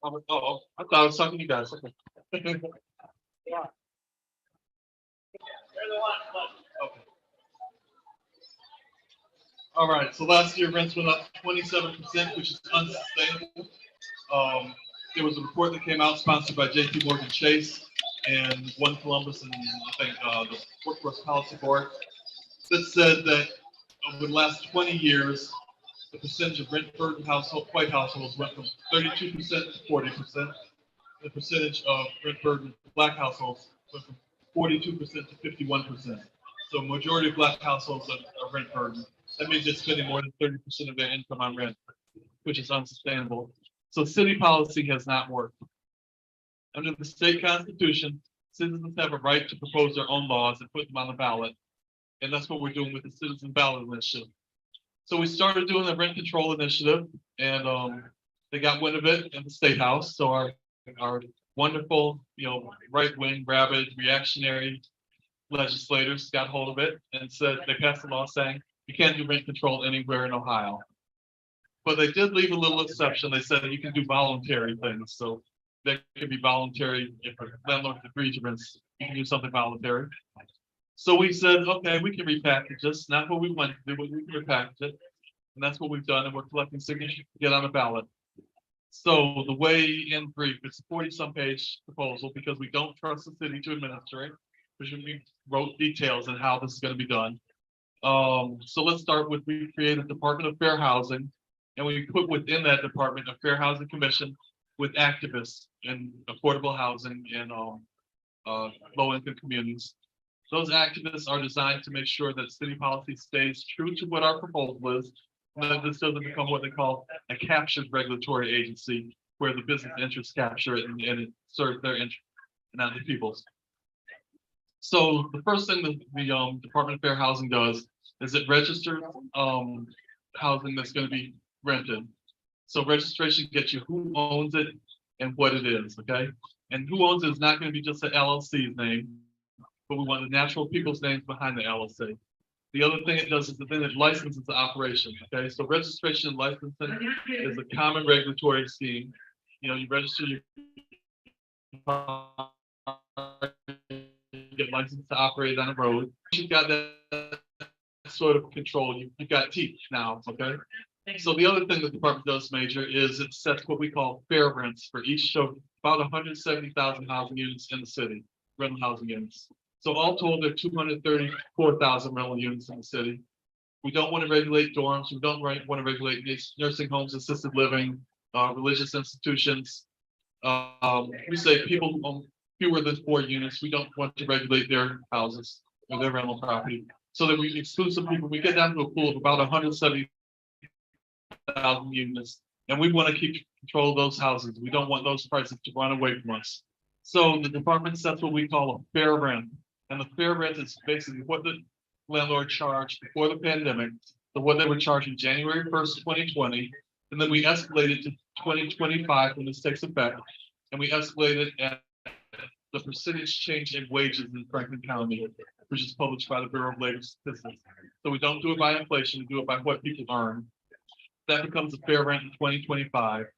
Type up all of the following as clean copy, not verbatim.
I thought I was talking to you guys. Okay. Okay. All right. So last year rents went up 27%, which is unsustainable. Um, there was a report that came out sponsored by J.P. Morgan Chase and One Columbus and I think the Workforce Policy Board that said that over the last 20 years, the percentage of rent burdened household white households went from 32% to 40%. The percentage of rent burdened black households went from 42% to 51%. So majority of black households are rent burdened. That means they're spending more than 30% of their income on rent, which is unsustainable. So city policy has not worked. Under the state constitution, citizens have a right to propose their own laws and put them on the ballot. And that's what we're doing with the citizen ballot initiative. So we started doing the rent control initiative, and they got wind of it in the state house. So our wonderful, right-wing, rabid, reactionary legislators got hold of it and said they passed a law saying you can't do rent control anywhere in Ohio. But they did leave a little exception. They said you can do voluntary things. So there can be voluntary if a landlord agrees to rent, you can do something voluntary. So we said, okay, we can repackage this. Not what we want to do, but we can repackage it. And that's what we've done. And we're collecting signatures to get on the ballot. So the way in brief, it's a 40-some page proposal because we don't trust the city to administer it, which we wrote details on how this is going to be done. So let's start with, we created a Department of Fair Housing, and we put within that department a Fair Housing Commission with activists in affordable housing in low-income communities. Those activists are designed to make sure that city policy stays true to what our proposal is, and that this doesn't become what they call a captured regulatory agency, where the business interests capture it and it serves their interest and not the people's. So the first thing that the Department of Fair Housing does is it registers housing that's going to be rented. So registration gets you who owns it and what it is, okay? And who owns it is not going to be just the LLC's name, but we want the natural people's names behind the LLC. The other thing it does is that then it licenses the operation, okay? So registration and licensing is a common regulatory scheme. You register your get licensed to operate on a road. You've got that sort of control. You've got teeth now, okay? So the other thing the department does major is it sets what we call fair rents for each show, about 170,000 housing units in the city, rental housing units. So all told, there are 234,000 rental units in the city. We don't want to regulate dorms. We don't want to regulate nursing homes, assisted living, religious institutions. We say people who own fewer than 4 units, we don't want to regulate their houses or their rental property. So that we exclude some people. We get down to a pool of about 170,000 units, and we want to keep control of those houses. We don't want those prices to run away from us. So the department sets what we call a fair rent. And the fair rent is basically what the landlord charged before the pandemic, so what they were charging January 1st, 2020, and then we escalated to 2025 when this takes effect, and we escalated at the percentage change in wages in Franklin County, which is published by the Bureau of Labor Statistics. So we don't do it by inflation, we do it by what people earn. That becomes a fair rent in 2025.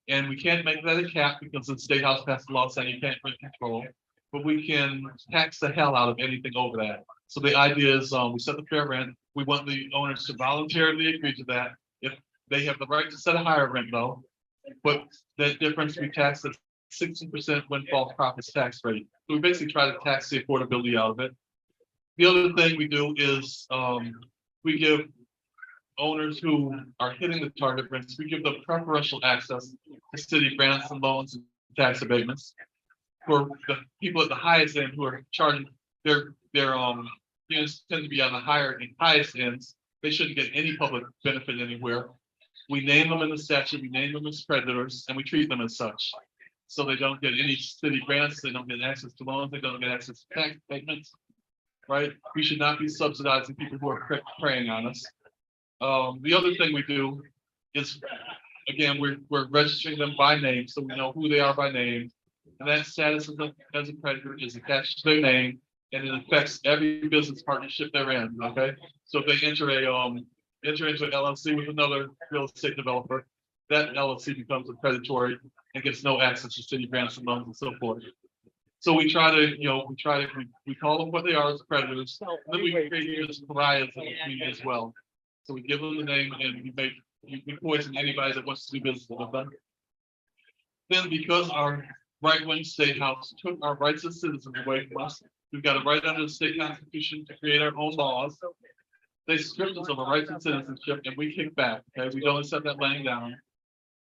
And we can't make that a cap because the state house passed a law saying you can't rent control, but we can tax the hell out of anything over that. So the idea is we set the fair rent. We want the owners to voluntarily agree to that. If they have the right to set a higher rent though, but that difference we tax at 16% windfall profits tax rate. So we basically try to tax the affordability out of it. The other thing we do is we give owners who are hitting the target rents, we give them preferential access to city grants and loans and tax abatements. For the people at the highest end who are charging their units tend to be on the highest ends, they shouldn't get any public benefit anywhere. We name them in the statute, we name them as predators, and we treat them as such. So they don't get any city grants, they don't get access to loans, they don't get access to tax abatements, right? We should not be subsidizing people who are preying on us. The other thing we do is, again, we're registering them by name, so we know who they are by name. And that status as a predator is attached to their name, and it affects every business partnership they're in. Okay, so if they enter into an LLC with another real estate developer, that LLC becomes a predatory and gets no access to city grants and loans and so forth. So we try to, we call them what they are as predators, and then we create these pariahs in the community as well. So we give them the name and we poison anybody that wants to do business with them. Then because our right-wing state house took our rights as citizens away from us, we've got a right under the state constitution to create our own laws. They stripped us of our rights and citizenship and we kick back, okay? We don't accept that laying down.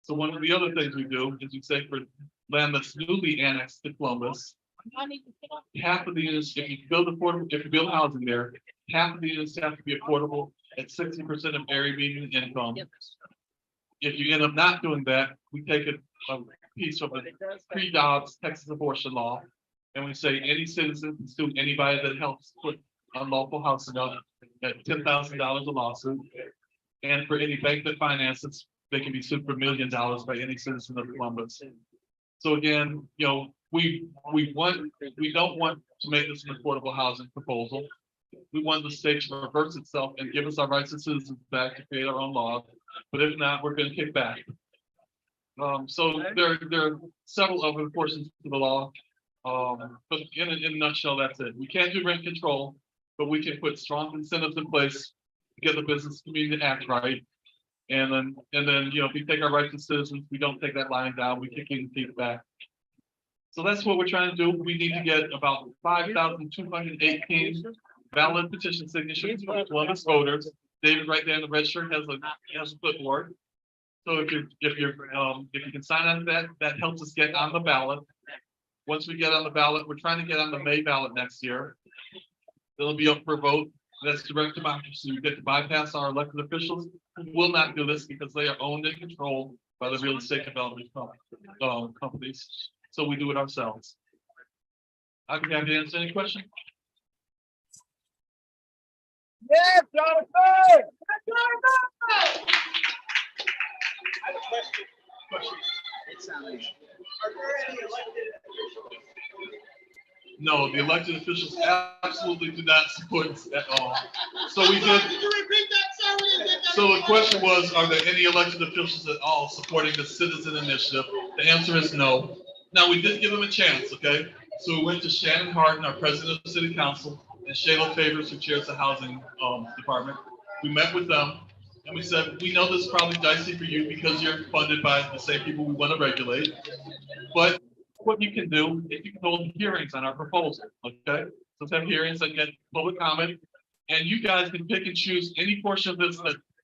So one of the other things we do is we say for land that's newly annexed to Columbus, half of the units, if you build housing there, half of the units have to be affordable at 60% of area median income. If you end up not doing that, we take a piece from the pre-Dobbs Texas abortion law, and we say any citizen can sue anybody that helps put unlawful housing up at $10,000 a lawsuit. And for any bank that finances, they can be sued for $1 million by any citizen of Columbus. So again, we don't want to make this an affordable housing proposal. We want the state to reverse itself and give us our rights as citizens back to create our own laws. But if not, we're going to kick back. So there are several other portions to the law. But in a nutshell, that's it. We can't do rent control, but we can put strong incentives in place to get the business community to act right. And then, if we take our rights as citizens, we don't take that line down, we kick it back. So that's what we're trying to do. We need to get about 5,218 valid petition signatures from Columbus voters. David right there in the red shirt has a clipboard. So if you can sign on to that helps us get on the ballot. Once we get on the ballot, we're trying to get on the May ballot next year. It'll be up for a vote. That's direct democracy. We get to bypass our elected officials who will not do this because they are owned and controlled by the real estate development companies. So we do it ourselves. I'd be happy to answer any question. Yes, Jonathan! I have a question. Are there any elected officials? No, the elected officials absolutely do not support this at all. So we did. Did you repeat that, sir? So the question was, are there any elected officials at all supporting the citizen initiative? The answer is no. Now, we did give them a chance, okay? So we went to Shannon Harden, our president of the city council, and Shayla Favors, who chairs the housing department. We met with them and we said, we know this is probably dicey for you because you're funded by the same people we want to regulate. But what you can do is you can hold hearings on our proposal, okay? So let's have hearings and get public comment. And you guys can pick and choose any portion of this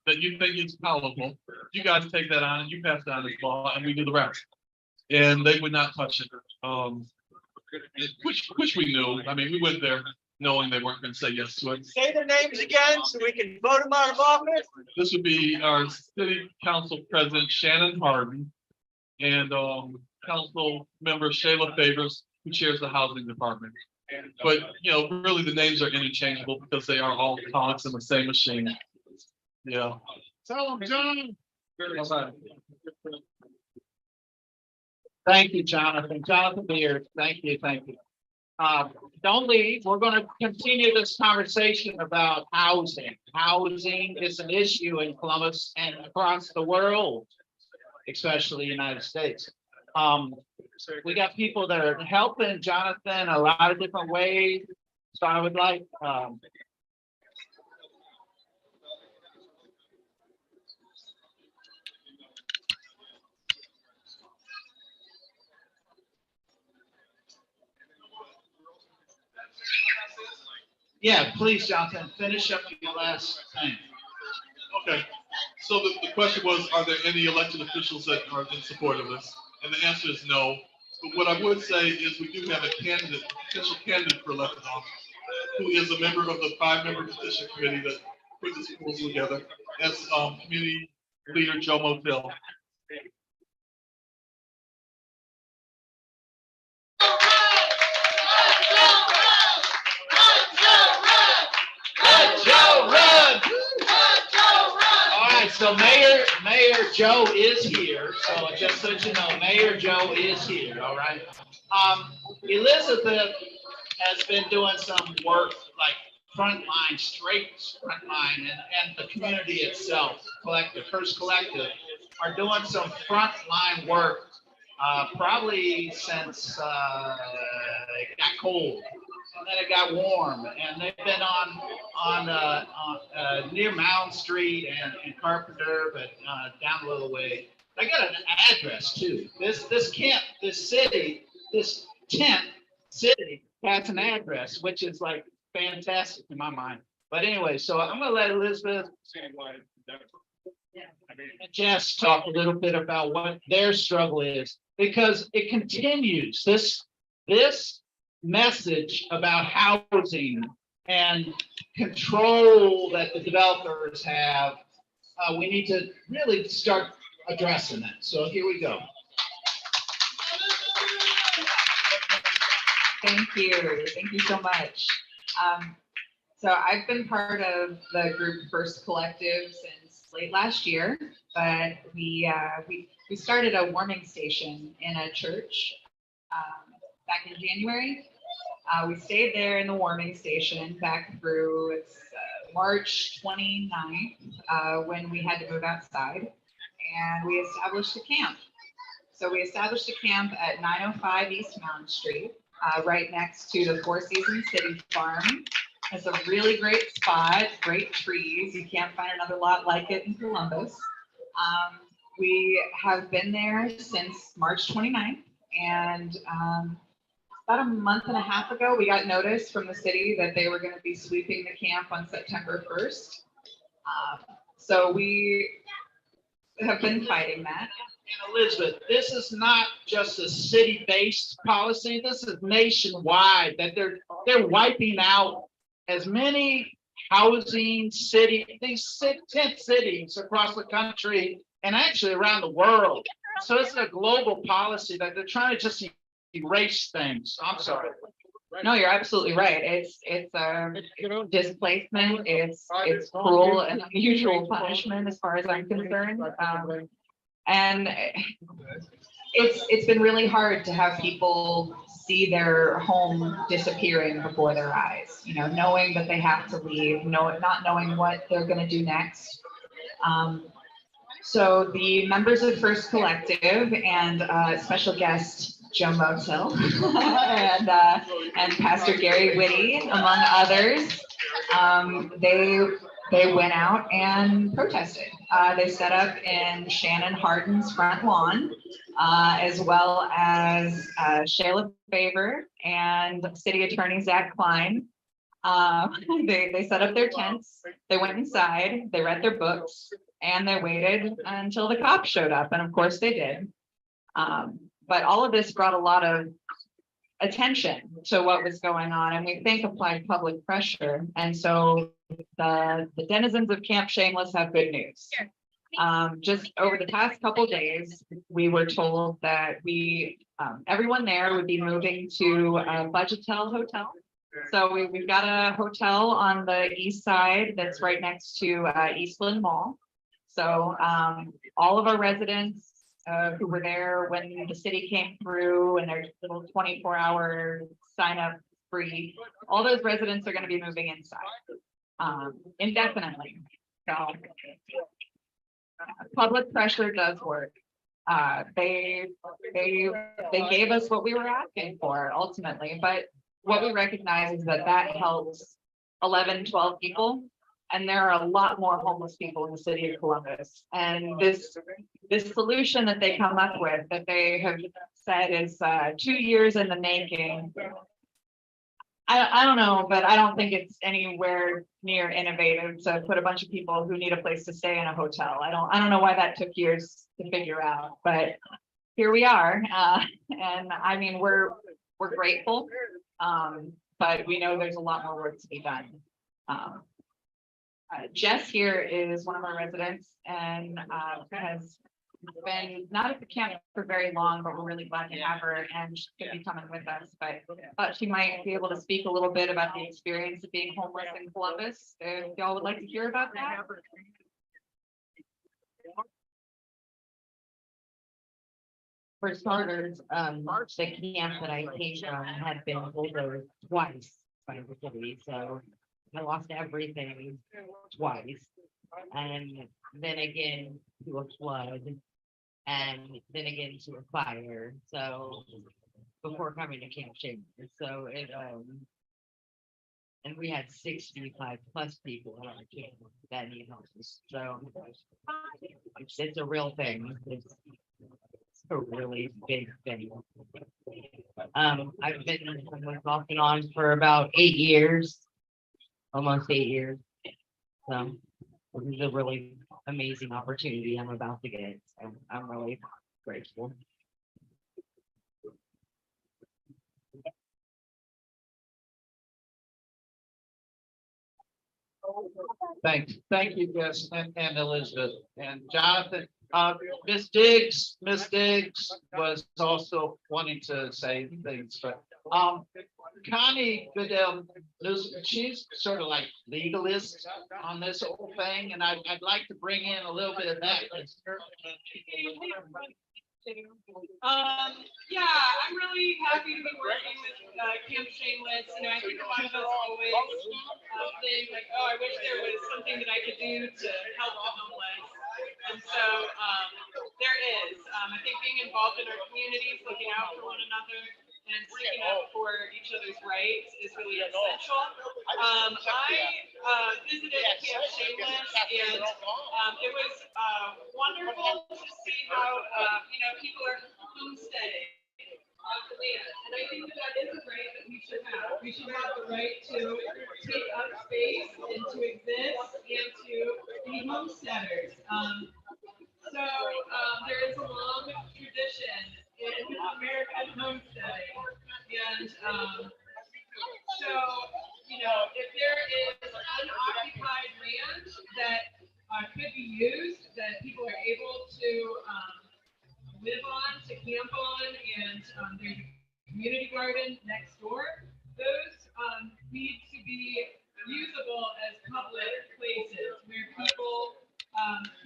that you think is palatable. You guys take that on and you pass down this law and we do the rest. And they would not touch it. Which we knew. I mean, we went there knowing they weren't going to say yes to it. Say their names again so we can vote them out of office. This would be our city council president, Shannon Harden, and council member Shayla Favors, who chairs the housing department. But, really the names are interchangeable because they are all cogs in the same machine. Yeah. Tell them, John. Thank you, Jonathan. Jonathan Beard, thank you. Don't leave. We're going to continue this conversation about housing. Housing is an issue in Columbus and across the world, especially the United States. We got people that are helping Jonathan a lot of different ways. So I would like yeah, please, Jonathan, finish up your last thing. Okay. So the question was, are there any elected officials that are in support of this? And the answer is no. But what I would say is we do have a potential candidate for elected office, who is a member of the 5-member petition committee that put this proposal together. That's community leader Joe Motel. So Mayor Joe is here. So just so you know, Mayor Joe is here. All right. Elizabeth has been doing some work like frontline, and the community itself, First Collective are doing some frontline work, probably since it got cold. And then it got warm, and they've been on near Mound Street and Carpenter, but down a little way. They got an address too. This camp, this city, this tent city has an address, which is like fantastic in my mind. But anyway, so I'm gonna let Elizabeth and Jess talk a little bit about what their struggle is, because it continues. This message about housing and control that the developers have, we need to really start addressing that. So here we go. Thank you. Thank you so much. So I've been part of the group First Collective since late last year, but we started a warming station in a church back in January. We stayed there in the warming station back through March 29th when we had to move outside, and we established a camp. So we established a camp at 905 East Mound Street, right next to the Four Seasons City Farm. It's a really great spot, great trees. You can't find another lot like it in Columbus. We have been there since March 29th, and about a month and a half ago, we got notice from the city that they were going to be sweeping the camp on September 1st. So we have been fighting that. And Elizabeth, this is not just a city-based policy. This is nationwide, that they're wiping out as many housing these tent cities across the country and actually around the world. So it's a global policy that they're trying to just erase things. I'm sorry. No, you're absolutely right. It's displacement. It's cruel and unusual punishment as far as I'm concerned. And it's been really hard to have people see their home disappearing before their eyes, you know, knowing that they have to leave, not knowing what they're going to do next. So the members of First Collective and special guest Joe Motel and Pastor Gary Whitty, among others, they went out and protested. They set up in Shannon Hardin's front lawn, as well as Shayla Favor and City Attorney Zach Klein. They set up their tents, they went inside, they read their books, and they waited until the cops showed up, and of course they did. But all of this brought a lot of attention to what was going on, and we think applied public pressure. And so the denizens of Camp Shameless have good news. Just over the past couple days, we were told that everyone there would be moving to a Budgetel hotel. So we've got a hotel on the east side that's right next to Eastland Mall. So all of our residents who were there when the city came through and their little 24-hour sign up free, all those residents are going to be moving inside indefinitely. So public pressure does work. They gave us what we were asking for ultimately, but what we recognize is that helps 11, 12 people. And there are a lot more homeless people in the city of Columbus. And this solution that they come up with, that they have said is 2 years in the making. I don't know, but I don't think it's anywhere near innovative to put a bunch of people who need a place to stay in a hotel. I don't know why that took years to figure out, but here we are. And I mean, we're grateful, but we know there's a lot more work to be done. Jess here is one of our residents and has been not at the camp for very long, but we're really glad to have her, and she's going to be coming with us. But she might be able to speak a little bit about the experience of being homeless in Columbus. If y'all would like to hear about that. For starters, the camp that I came from had been bulldozed twice by the city, so I lost everything twice. and then again to a flood, and then again to a fire. So before coming to Camp Chambers, so it and we had 65 plus people on our camp that need homes. So it's a real thing. It's a really big thing. I've been off and on for about 8 years, almost 8 years. So this is a really amazing opportunity I'm about to get. So I'm really grateful. Thank you, Gus and Elizabeth and Jonathan. Miss Diggs was also wanting to say things, but Connie Goodell, she's sort of like legalist on this whole thing, and I'd like to bring in a little bit of that. Yeah, I'm really happy to be working with Camp Shameless. You know, I think a lot of us always think like, oh, I wish there was something that I could do to help the homeless. And so there is. I think being involved in our communities, looking out for one another, and sticking up for each other's rights is really essential. I visited Camp Shameless, and it was wonderful to see how people are homesteading on the land, and I think that is a right that we should have. We should have the right to take up space and to exist and to be homesteaders. So there is a long tradition in American homesteading, and so if there is unoccupied land that could be used, that people are able to live on, to camp on, and there's a community garden next door, those need to be usable as public places where people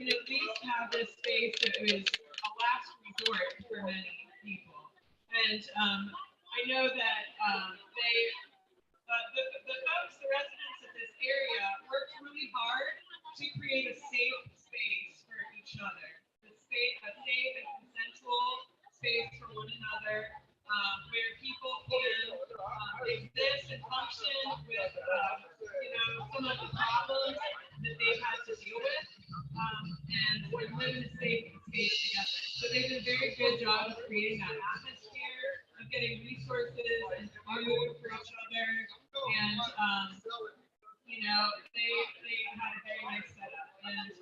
can at least have this space that is a last resort for many people. And I know that the folks, the residents of this area worked really hard to create a safe space for each other. A safe and consensual space for one another, where people can exist and function with, some of the problems that they've had to deal with, and live in a safe space together. So they did a very good job of creating that atmosphere, of getting resources and food for each other, and they had a very nice setup. And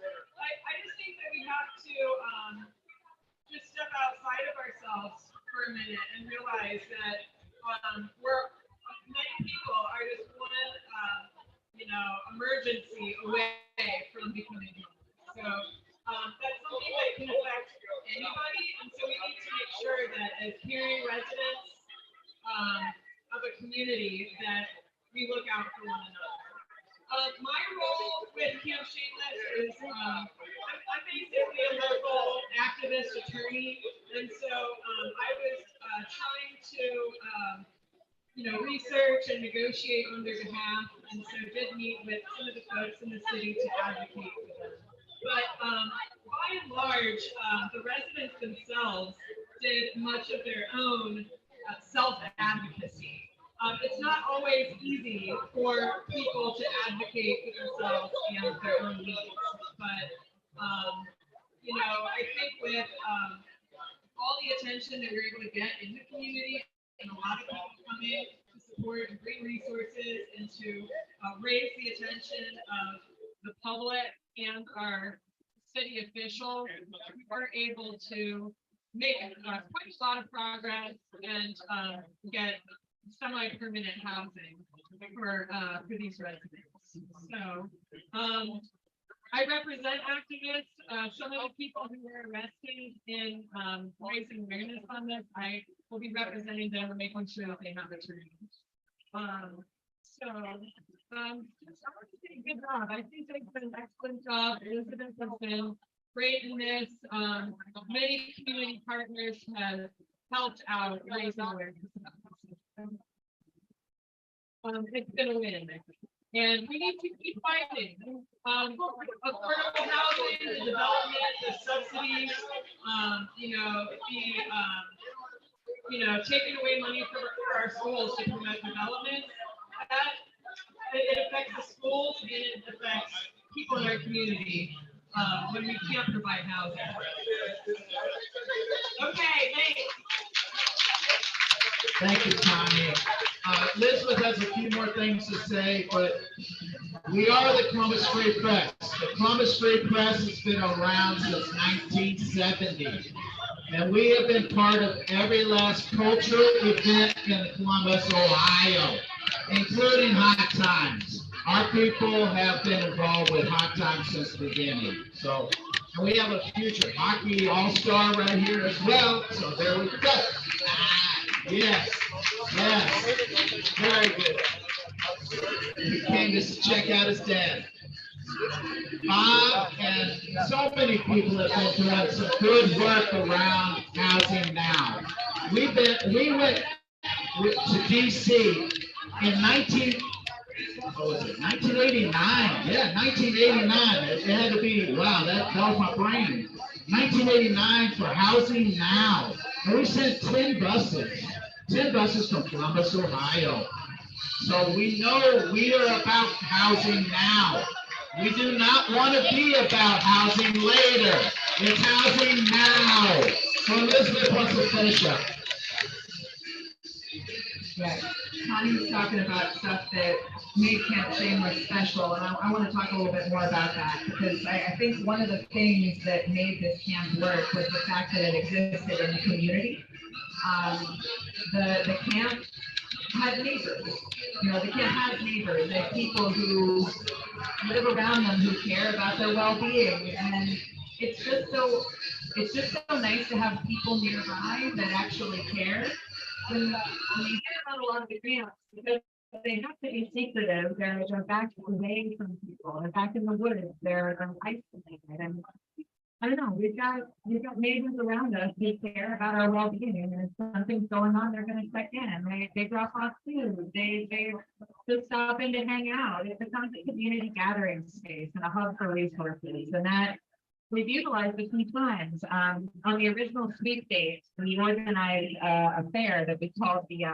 I just think that we have to just step outside of ourselves for a minute and realize that many people are just one emergency away from becoming homeless. So that's something that can affect anybody, and so we need to make sure that as caring residents of a community that we look out for one another. My role with Camp Shameless is I'm basically a local activist attorney, and so I was trying to research and negotiate on their behalf, and so did meet with some of the folks in the city to advocate for them. But by and large, the residents themselves did much of their own self-advocacy. It's not always easy for people to advocate for themselves and their own needs, but I think with all the attention that we're able to get in the community, and a lot of people coming to support and bring resources and to raise the attention of the public and our city officials, we're able to make quite a lot of progress and get semi-permanent housing for these residents. So I represent activists. Some of the people who were arrested in raising awareness on this, I will be representing them and making sure that they have attorneys. Good job. I think they've done an excellent job. Elizabeth has been great in this. Many community partners have helped out raising awareness. It's been a win. And we need to keep fighting. Affordable housing, the development, the subsidies, taking away money for our schools to promote development. It affects the schools and it affects people in our community when we can't provide housing. Okay, thanks. Thank you, Tanya. Elizabeth has a few more things to say, but we are the Columbus Free Press. The Columbus Free Press has been around since 1970. And we have been part of every last cultural event in Columbus, Ohio, including Hot Times. Our people have been involved with Hot Times since the beginning. So, and we have a future hockey all-star right here as well. So there we go. Yes, very good. He came to check out his dad. Bob and so many people have been doing some good work around housing now. We went to DC in 1989. Yeah, 1989. It had to be, wow, that was my brain. 1989 for Housing Now. And we sent 10 buses from Columbus, Ohio. So we know we are about housing now. We do not want to be about housing later. It's housing now. So Elizabeth wants to finish up. Yeah, Connie's talking about stuff that made Camp Shameless special, and I want to talk a little bit more about that, because I think one of the things that made this camp work was the fact that it existed in the community. The camp had neighbors. The camp has neighbors. They have people who live around them who care about their well-being, and it's just so nice to have people nearby that actually care. When you hear about a lot of the camps, because they have to be secretive, they're back away from people. They're back in the woods. They're isolated, and I don't know. We've got neighbors around us who care about our well-being, and if something's going on, they're going to check in. They drop off food. They just stop in to hang out. It's a constant community gathering space and a hub for resources, and that we've utilized a few times. On the original sweepstakes, we organized a fair that we called the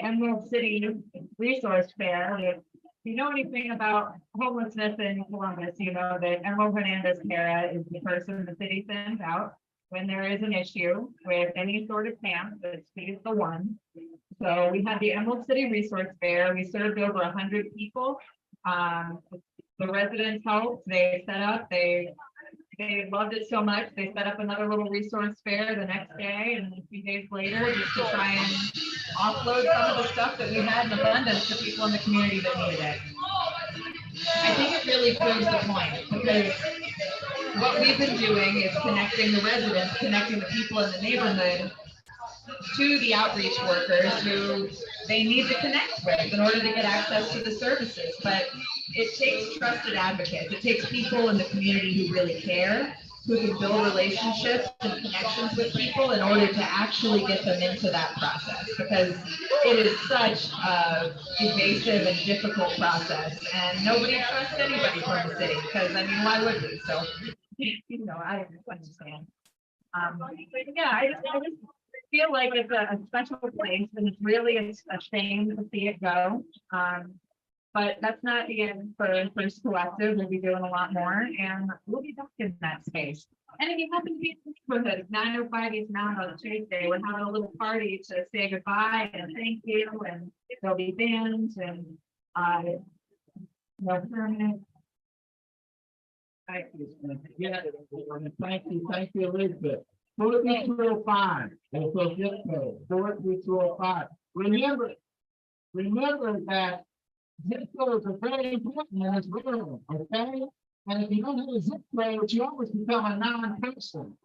Emerald City Resource Fair. If you know anything about homelessness in Columbus, you know that Emerald Hernandez Cara is the person the city sends out when there is an issue with any sort of camp. She's the one. So we had the Emerald City Resource Fair. We served over 100 people. The residents helped. They set up. They loved it so much, they set up another little resource fair the next day and a few days later, just to try and offload some of the stuff that we had in abundance to people in the community that needed it. I think it really proves the point, because what we've been doing is connecting the residents, connecting the people in the neighborhood to the outreach workers who they need to connect with in order to get access to the services. But it takes trusted advocates. It takes people in the community who really care, who can build relationships and connections with people in order to actually get them into that process, because it is such a evasive and difficult process, and nobody trusts anybody from the city, because I mean, why would we? So, I understand. But yeah, I just feel like it's a special place, and it's really a shame to see it go. But that's not the end for First Collective. We'll be doing a lot more, and we'll be back in that space. And if you happen to be in the neighborhood, 905 East Mountain on Tuesday, we're having a little party to say goodbye and thank you, and there'll be bands and no permit. Thank you. Yeah, thank you, Elizabeth. 43205. That's a zip code. 43205. Remember that zip codes are very important in this world, okay? And if you don't have a zip code, you always become a non-person.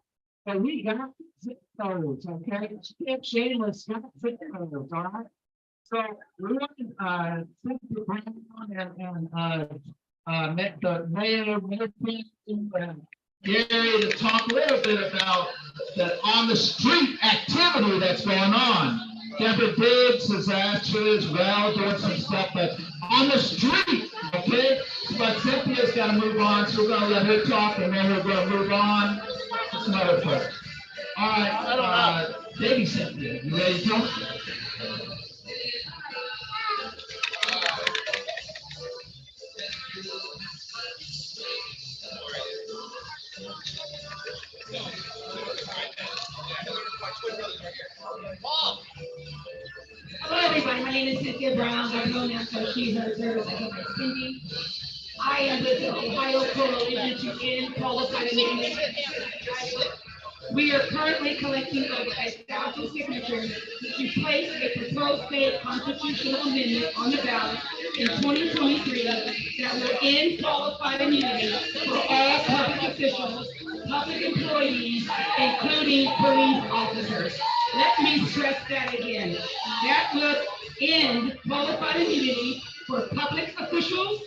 So we got zip codes, okay? Camp Shameless got zip codes, all right? So we want to thank the Brown and met the mayor, and Gary to talk a little bit about the on the street activity that's going on. Deborah Diggs is actually as well doing some stuff that's on the street, okay? But Cynthia's got to move on, so we're going to let her talk, and then we're going to move on to some other folks. All right, baby Cynthia, you ready to go? Hello, everybody. My name is Cynthia Brown. I'm known as she, her service. I go by Cindy. I am with the Ohio Coalition to End Qualified Amendment. We are currently collecting over 1,000 signatures to place a proposed state constitutional amendment on the ballot in 2023 that will end qualified immunity for all public officials, public employees, including police officers. Let me stress that again. That would end qualified immunity for public officials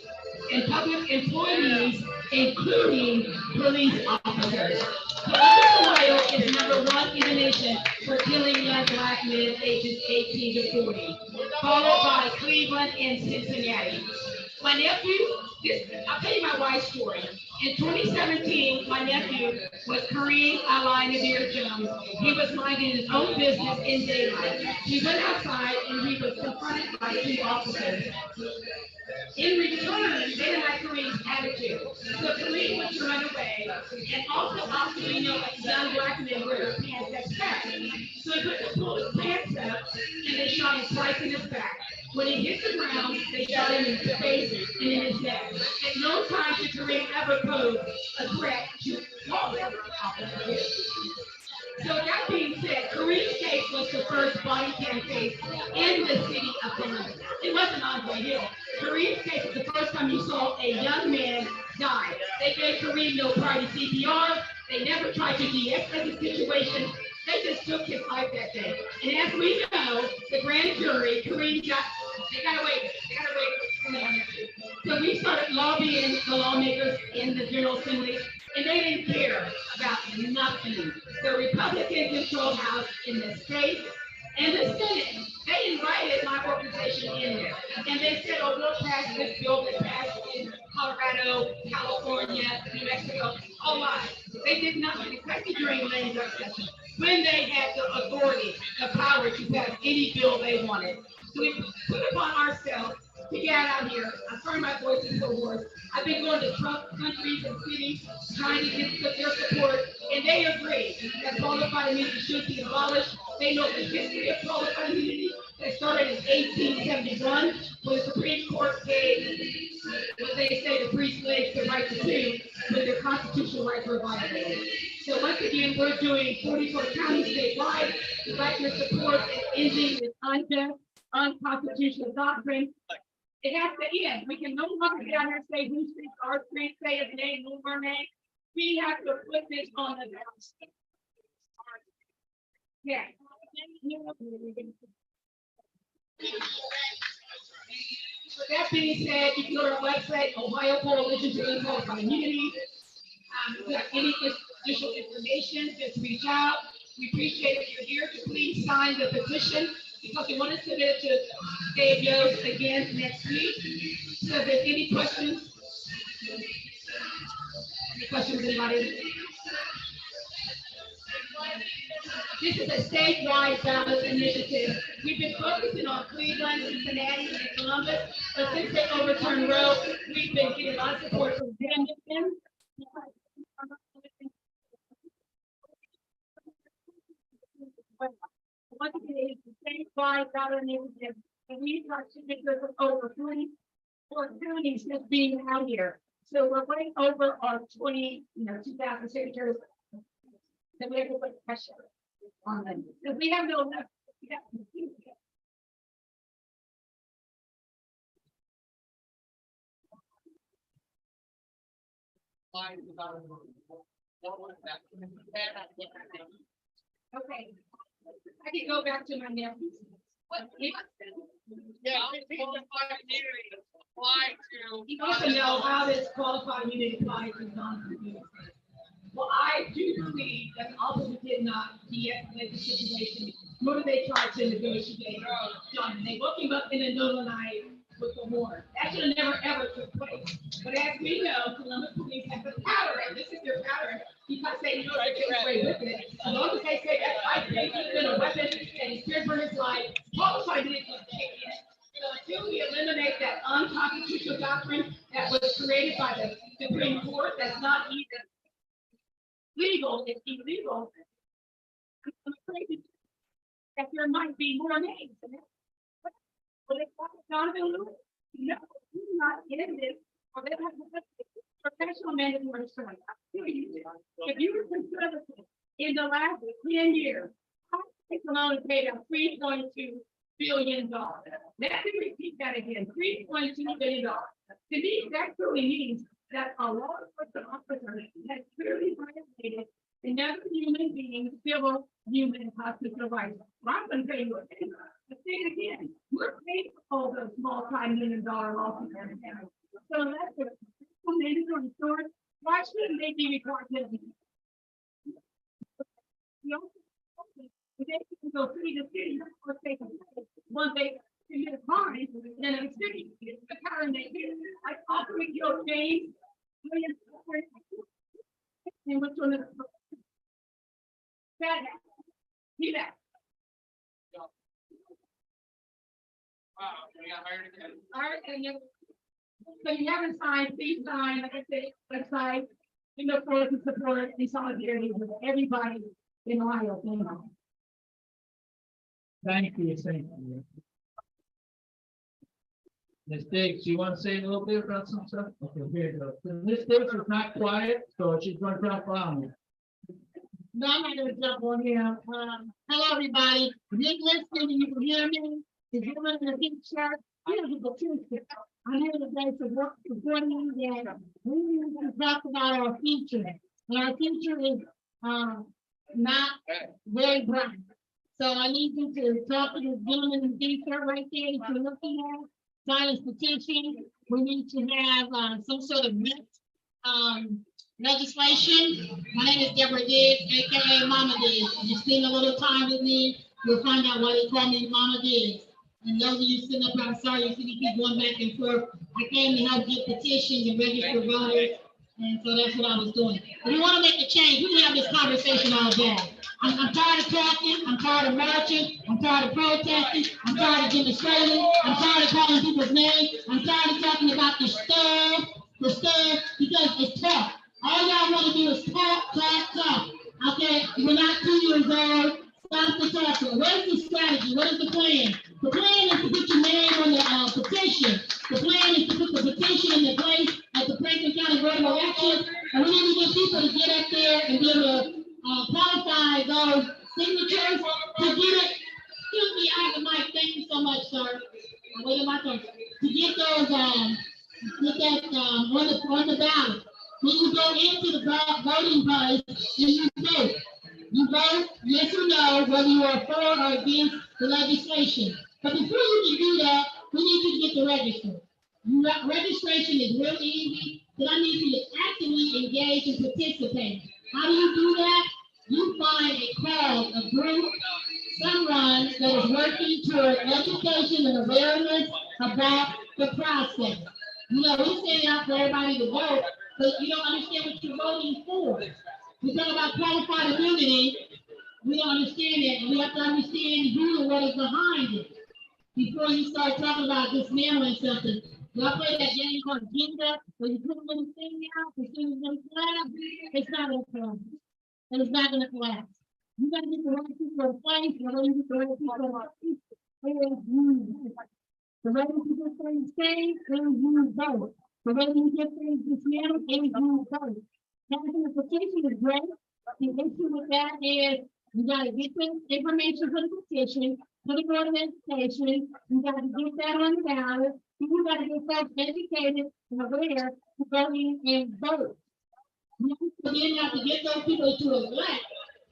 and public employees, including police officers. Columbus, Ohio is #1 in the nation for killing young black men ages 18 to 40, followed by Cleveland and Cincinnati. My nephew, I'll tell you my wife's story. In 2017, my nephew was Kareem Nadir Jones. He was minding his own business in daylight. He went outside and he was confronted by 2 officers. In return, they didn't like Kareem's attitude. So Kareem was to run away, and also we know that young black men wear their pants at back. So he pulled his pants up, and they shot him twice in his back. When he hit the ground, they shot him in his face and in his neck. At no time did Kareem ever pose a threat to law officers. So that being said, Kareem's case was the first body cam case in the city of Columbus. It wasn't Andre Hill. Kareem's case was the first time you saw a young man die. They gave Kareem no prior CPR. They never tried to de-escalate the situation. They just took his life that day. And as we know, the grand jury, Kareem they gotta wait. So we started lobbying the lawmakers in the General Assembly, and they didn't care about nothing. The Republican controlled House in the state and the Senate. They invited my organization in there, and they said, "Oh, we'll pass this bill that passed in Colorado, California, New Mexico." Oh my! They did nothing, especially during lame duck session, when they had the authority, the power to pass any bill they wanted. So we put upon ourselves to get out here. I turn my voice into a horse. I've been going to Trump countries and cities trying to get their support, and they agree that qualified immunity should be abolished. They know the history of qualified immunity that started in 1871 when the Supreme Court gave what they say the free slaves the right to sue when their constitutional rights were violated. So once again, we're doing 44 counties statewide. We'd like your support in ending this unjust, unconstitutional doctrine. It has to end. We can no longer get out here and say whose streets our streets, say his name, move our name. We have to put this on the ballot. Yeah. With that being said, you can go to our website, Ohio Coalition to End Qualified Immunity. If you have any additional information, just reach out. We appreciate that you're here to please sign the petition because we want to submit it to Dave Yost again next week. So if there's any questions? Any questions, anybody? This is a statewide ballot initiative. We've been focusing on Cleveland, Cincinnati, and Columbus, but since they overturned Roe, we've been getting a lot of support from Hamilton. Once again, it's a statewide ballot initiative, and we've got signatures of over 24 counties just being out here. So we're way over our 2,000 signatures. Then we have to put pressure on them. Because we have no enough. Okay. I can go back to my nephews. What? Yeah. You also know how this qualified immunity applies to non-citizens. Well, I do believe that the officer did not de-escalate the situation, nor did they try to negotiate. They woke him up in the middle of the night with the war. That should have never ever took place. But as we know, Columbus police have the power, and this is their power. Because they know they get away with it. As long as they say that's right, they give them a weapon and he feared for his life. All I did was take it. So until we eliminate that unconstitutional doctrine that was created by the Supreme Court, that's not even legal, it's illegal. I'm afraid that there might be more names. But it's not illegal. No, he's not in this. Or they have professional mandatory service. If you were conservative in the last 10 years, Salon paid out $3.2 billion. Let me repeat that again, $3.2 billion. To me, that really means that a law enforcement officer has clearly violated another human being's civil human and constitutional rights. I'm going to tell you again. Let's say it again. We're paying for all those multi-million-dollar lawsuits. So that's it. Why shouldn't they be required to? They can go city to city, or take once they commit a crime, then a city, the pattern they do. I operate your name. And which one is that? See that? All right, and then. So you haven't signed, please sign, like I said, website, you know, for the support and solidarity with everybody in Ohio. Thank you, thank you. Ms. Diggs, you want to say a little bit about some stuff? Okay, here you go. Ms. Diggs is not quiet, so she's going to drop on you. No, I'm not gonna jump on here. Hello, everybody. If you're listening, you can hear me. If you're in the picture, here's the truth. I'm here today to work supporting you that we need to talk about our future. And our future is not very bright. So I need you to talk to this gentleman in the t-shirt right there that you're looking at, sign his petition. We need to have some sort of legislation. My name is Deborah Diggs, aka Mama Diggs. If you spend a little time with me, you'll find out why they call me Mama Diggs. And those of you sitting up, I'm sorry, you see me keep going back and forth. I came to help get petitions and register voters, and so that's what I was doing. If you want to make a change, we can have this conversation all day. I'm tired of talking, I'm tired of marching, I'm tired of protesting, I'm tired of demonstrating, I'm tired of calling people's names, I'm tired of talking about the stuff, because it's tough. All y'all want to do is talk. Okay, we're not 2 years old. Stop the talking. Where's the strategy? What is the plan? The plan is to put your name on the petition. The plan is to put the petition in the place at the Franklin County Board of Elections. And we need to get people to get up there and be able to qualify those signatures to get it. Excuse me, I have the mic. Thank you so much, sir. I'm waiting my turn. To get those, on the ballot. When you go into the voting place and you vote. You vote yes or no, whether you are for or against the legislation. But before you can do that, we need you to get the register. Registration is really easy, but I need you to actively engage and participate. How do you do that? You find a crowd, a group, someone that is working toward education and awareness about the process. You know, we say out for everybody to vote, but you don't understand what you're voting for. We talk about qualified immunity. We don't understand that. And we have to understand who and what is behind it before you start talking about dismantling something. Y'all play that game called Jenga, where you put a little thing out, as soon as they collapse, it's not going to collapse. And it's not going to collapse. You got to get the right people in place, and then you get the right people in place. The way you get things changed, then you vote. The way you get things dismantled, then you vote. Having the petition is great. The issue with that is you got to get the information for the petition, for the board of education. You got to get that on the ballot. You got to get folks educated and aware to go in and vote. You then have to get those people to elect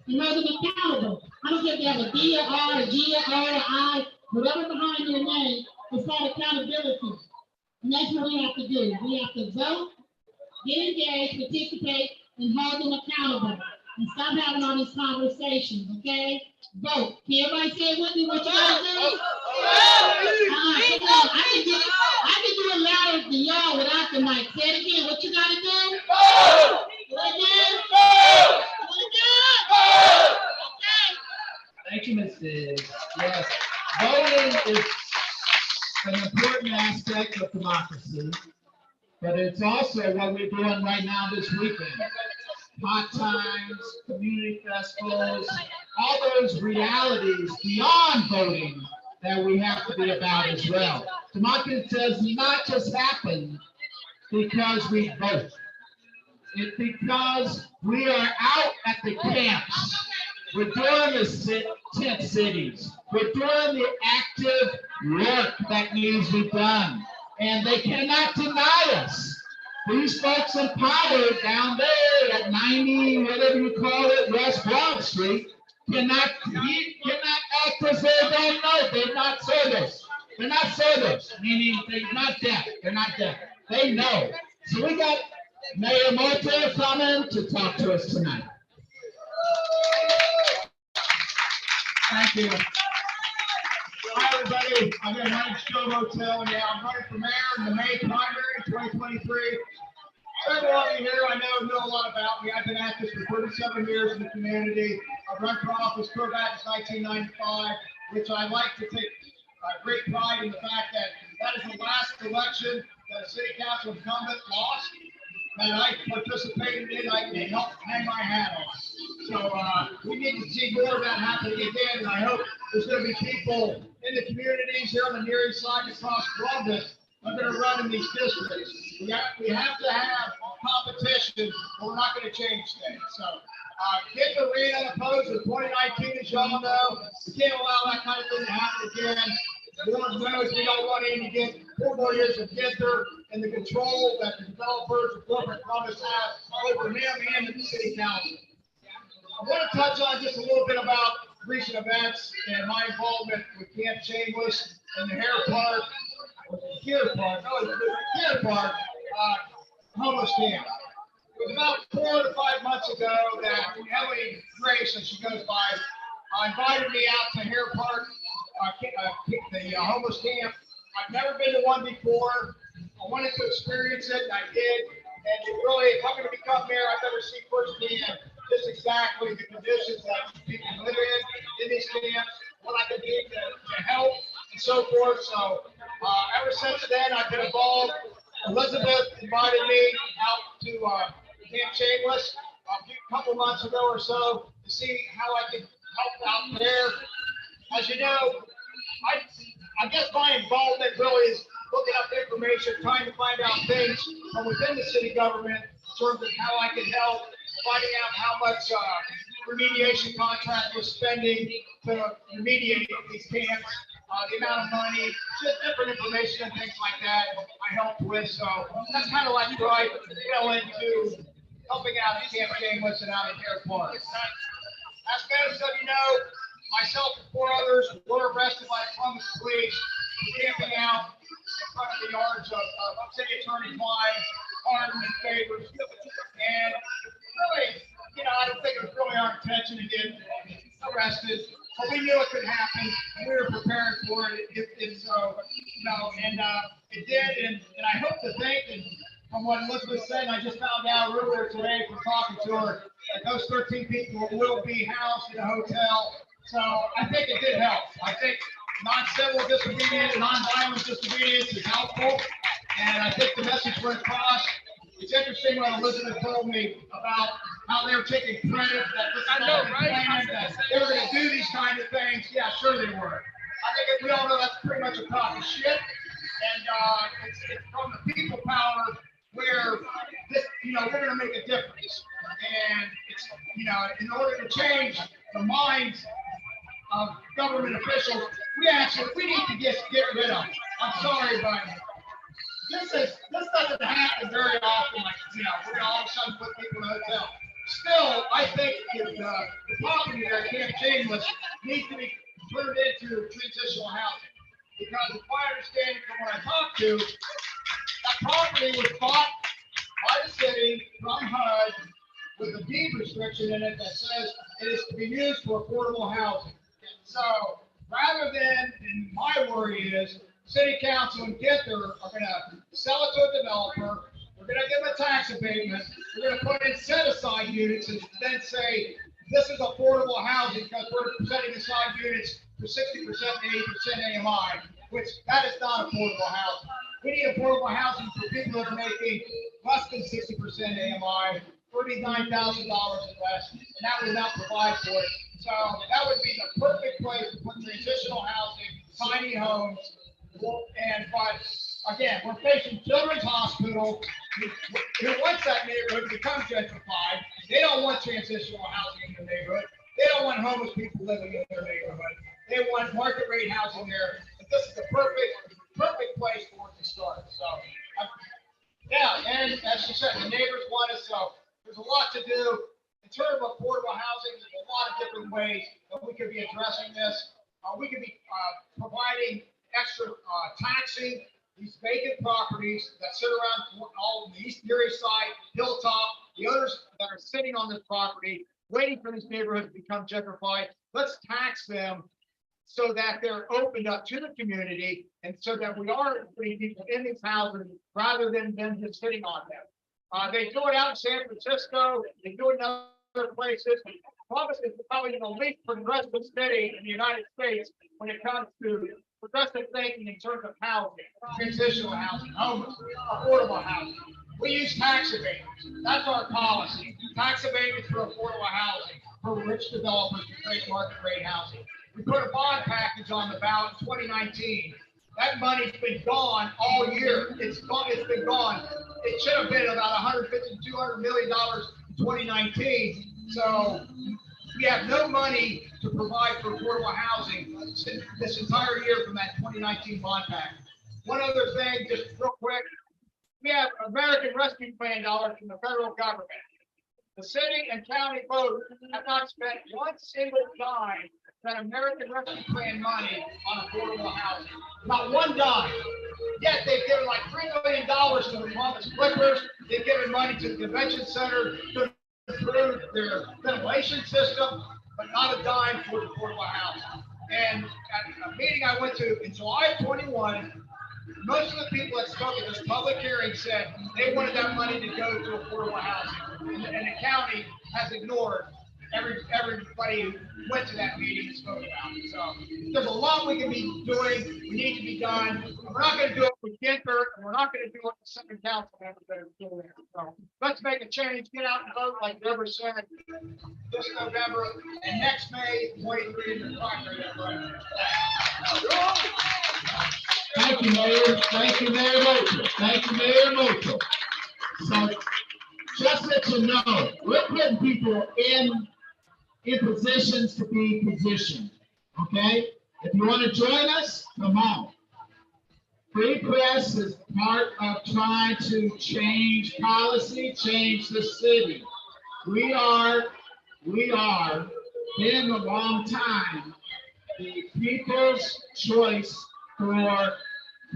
and hold them accountable. I don't care if they have a D, a R, a G, a R, a I, whatever behind their name, it's called accountability. And that's what we have to do. We have to vote, get engaged, participate, and hold them accountable. and stop having all these conversations, okay? Vote. Can everybody say it with me? What you gotta do? Come on. I can do it louder than y'all without the mic. Say it again. What you gotta do? Vote. Do it again. Vote. Do it again. Okay. Thank you, Mrs. Yes, voting is an important aspect of democracy, but it's also what we're doing right now this weekend. Hot times, community festivals, all those realities beyond voting that we have to be about as well. Democracy does not just happen because we vote. It's because we are out at the camps. We're doing the tent cities. We're doing the active work that needs to be done. And they cannot deny us. These folks in power down there at 90, whatever you call it, West Broad Street, cannot act as though they know. They're not service. They're not service, meaning they're not deaf. They're not deaf. They know. So we got Mayor Moulton coming to talk to us tonight. Thank you. Hi, everybody. I'm in Ranch Joe Hotel, and I'm running for mayor in the May primary 2023. Several of you here I know a lot about me. I've been at this for 37 years in the community. I've run for office clear back since 1995, which I like to take great pride in the fact that is the last election that a city council incumbent lost, that I participated in. I can help hang my hat on. So we need to see more of that happening again, and I hope there's going to be people in the communities here on the Near East Side across Columbus that are going to run in these districts. We have to have competition, or we're not going to change things. So kids are being unopposed in 2019, as y'all know. We can't allow that kind of thing to happen again. The Lord knows we don't want to get 4 more years of Ginther and the control that the developers of corporate Columbus have over him and the city council. I want to touch on just a little bit about recent events and my involvement with Camp Shameless and the Hare Park homeless camp. It was about 4 to 5 months ago that Ellie Grace, as she goes by, invited me out to Hare Park, the homeless camp. I've never been to one before. I wanted to experience it, and I did. And it really, if I'm going to become mayor, I better see firsthand just exactly the conditions that people live in these camps, what I can do to help, and so forth. So ever since then, I've been involved. Elizabeth invited me out to Camp Shameless a couple months ago or so to see how I could help out there. As you know, I guess my involvement really is looking up information, trying to find out things from within the city government in terms of how I can help, finding out how much remediation contract we're spending to remediate these camps, the amount of money, just different information and things like that I helped with. So that's kind of like where I fell into helping out at Camp Shameless and out at Hare Park. As most of you know, myself and 4 others were arrested by Columbus police camping out in front of the yards of City Attorney Klein, Harden and Favors. And really, I don't think it was really our intention to get arrested, but we knew it could happen, and we were preparing for it if so, and it did, and I hope to think, and from what Elizabeth said, and I just found out earlier today from talking to her, that those 13 people will be housed in a hotel. So I think it did help. I think non-civil disobedience, non-violent disobedience is helpful, and I think the message went across. It's interesting what Elizabeth told me about how they were taking credit that this plan, that they were going to do these kind of things. Yeah, sure they were. I think we all know that's pretty much a crock of shit, and it's from the people power where this, we're going to make a difference, and it's, in order to change the minds of government officials, we need to get rid of them. I'm sorry, but this doesn't happen very often. Like, we're gonna all of a sudden put people in a hotel. Still, I think the property there, Camp Shameless, needs to be turned into transitional housing. Because if I understand it from what I talked to, that property was bought by the city from HUD with a deed restriction in it that says it is to be used for affordable housing. So rather than, and my worry is, city council and Ginther are gonna sell it to a developer, we're gonna give them a tax abatement, we're gonna put in set-aside units and then say, this is affordable housing because we're setting aside units for 60% and 80% AMI, which that is not affordable housing. We need affordable housing for people that are making less than 60% AMI, $39,000 or less, and that would not provide for it. So that would be the perfect place to put transitional housing, tiny homes, but again, we're facing Children's Hospital, who wants that neighborhood to become gentrified. They don't want transitional housing in their neighborhood. They don't want homeless people living in their neighborhood. They want market rate housing there. But this is the perfect place for it to start. So, yeah, and as she said, the neighbors want us. So there's a lot to do in terms of affordable housing. There's a lot of different ways that we could be addressing this. We could be providing extra taxing these vacant properties that sit around all on the East Erie side, Hilltop, the owners that are sitting on this property, waiting for this neighborhood to become gentrified. Let's tax them so that they're opened up to the community and so that we are putting people in these houses rather than them just sitting on them. They do it out in San Francisco, they do it in other places. Columbus is probably the least progressive city in the United States when it comes to progressive thinking in terms of housing, transitional housing, homeless, affordable housing. We use tax abatements. That's our policy. Tax abatements for affordable housing, for rich developers to create market rate housing. We put a bond package on the ballot in 2019. That money's been gone all year. It's been gone. It should have been about $150 to $200 million in 2019. So we have no money to provide for affordable housing this entire year from that 2019 bond package. One other thing, just real quick, we have American Rescue Plan dollars from the federal government. The city and county both have not spent one single dime that American Rescue Plan money on affordable housing. Not one dime. Yet they've given like $3 million to the Columbus Clippers. They've given money to the convention center to improve their ventilation system, but not a dime for affordable housing. And at a meeting I went to in July of 21, most of the people that spoke at this public hearing said they wanted that money to go to affordable housing. And the county has ignored everybody who went to that meeting and spoke about it. So there's a lot we can be doing. We need to be done. We're not going to do it with Ginther, and we're not going to do it with the second council members that are still there. So let's make a change. Get out and vote, like Deborah said, this November and next May 23 in the primary. Thank you, Mayor. Thank you, Mayor Mocher. Thank you, Mayor Mocher. So just let you know, we're putting people in positions to be positioned. Okay? If you want to join us, come on. Free press is part of trying to change policy, change the city. We are in a long time, the people's choice for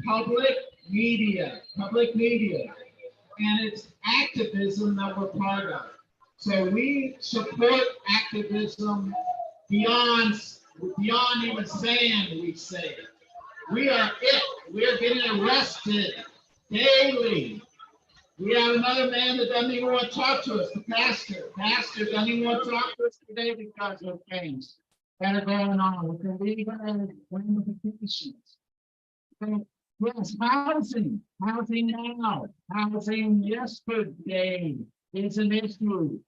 public media, and it's activism that we're part of. So we support activism beyond even saying we say it. We are it. We're getting arrested daily. We have another man that doesn't even want to talk to us, the pastor. Pastor doesn't even want to talk to us today because of things that are going on with the legal ramifications. Yes, housing now, housing yesterday is an issue.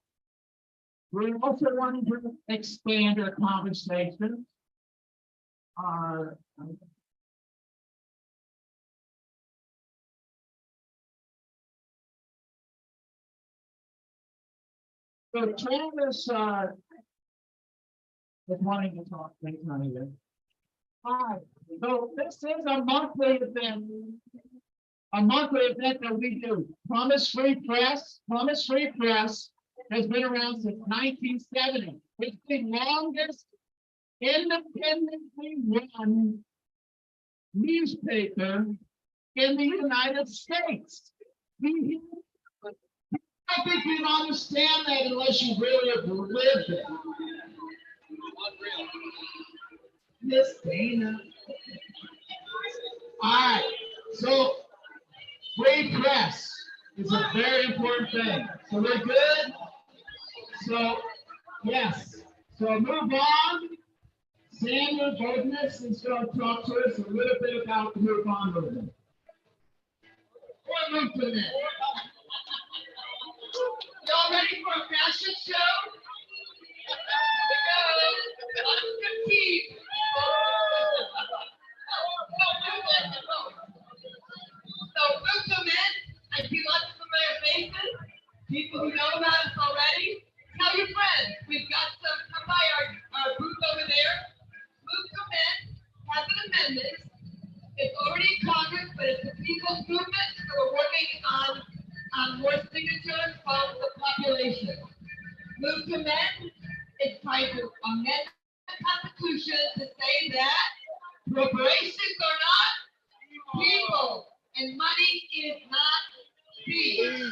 We also wanted to expand our conversation. So Travis is wanting to talk, please, honey. Hi. So this is a monthly event that we do. Promise Free Press has been around since 1970. It's the longest independently run newspaper in the United States. don't think you'd understand that unless you really have lived it. Miss Dana. All right, so free press is a very important thing. So we're good. So yes. So move on. Samuel Goodness is going to talk to us a little bit about the Move On movement. Or movement. Y'all ready for a fashion show? Here we go. Lots of good tea. So movement, I see lots of familiar faces. People who know about us already. Tell your friends. We've got some. Come by our booth over there. Movement has an amendment. It's already in Congress, but it's a people's movement, so we're working on more signatures from the population. Move to amend is trying to amend the Constitution to say that corporations are not people and money is not fees.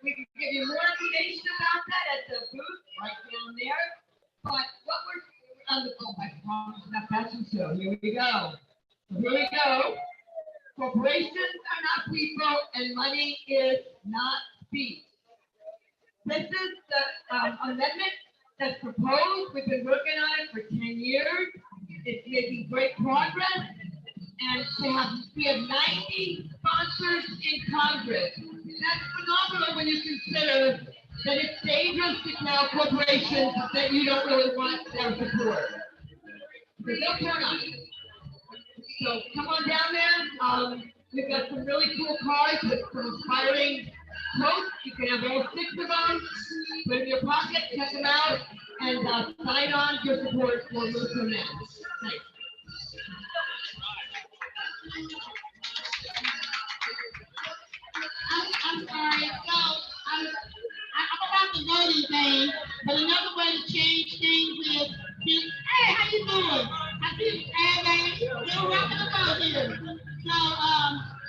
We can give you more information about that at the booth right down there. But what we're on the I promise that fashion show. Here we go. Here we go. Corporations are not people and money is not fees. This is the amendment that's proposed. We've been working on it for 10 years. It's making great progress. And we have 90 sponsors in Congress. That's phenomenal when you consider that it's dangerous to tell corporations that you don't really want their support. Because they'll turn on you. So come on down there. We've got some really cool cards with some inspiring quotes. You can have all 6 of them. Put in your pocket, check them out, and sign on your support for Move to Amend. Thanks. I'm sorry. So I'm about the voting thing, but another way to change things is, hey, how you doing? I see everybody still rocking the boat here. So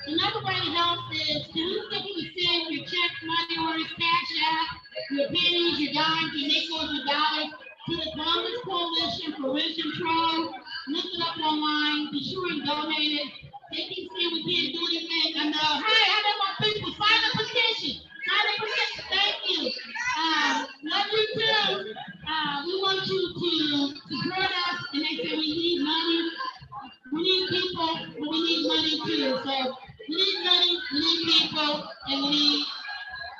another way to help is to simply send your check, money orders, cash out, your pennies, your dimes, your nickels, your dollars to the Columbus Coalition for Rent Control. Look it up online. Be sure and donate it. They keep saying we can't do anything. And hey, I know my people, sign the petition. Sign the petition. Thank you. Love you too. We want you to support us. And they say we need money. We need people, but we need money too. So we need money, we need people, and we need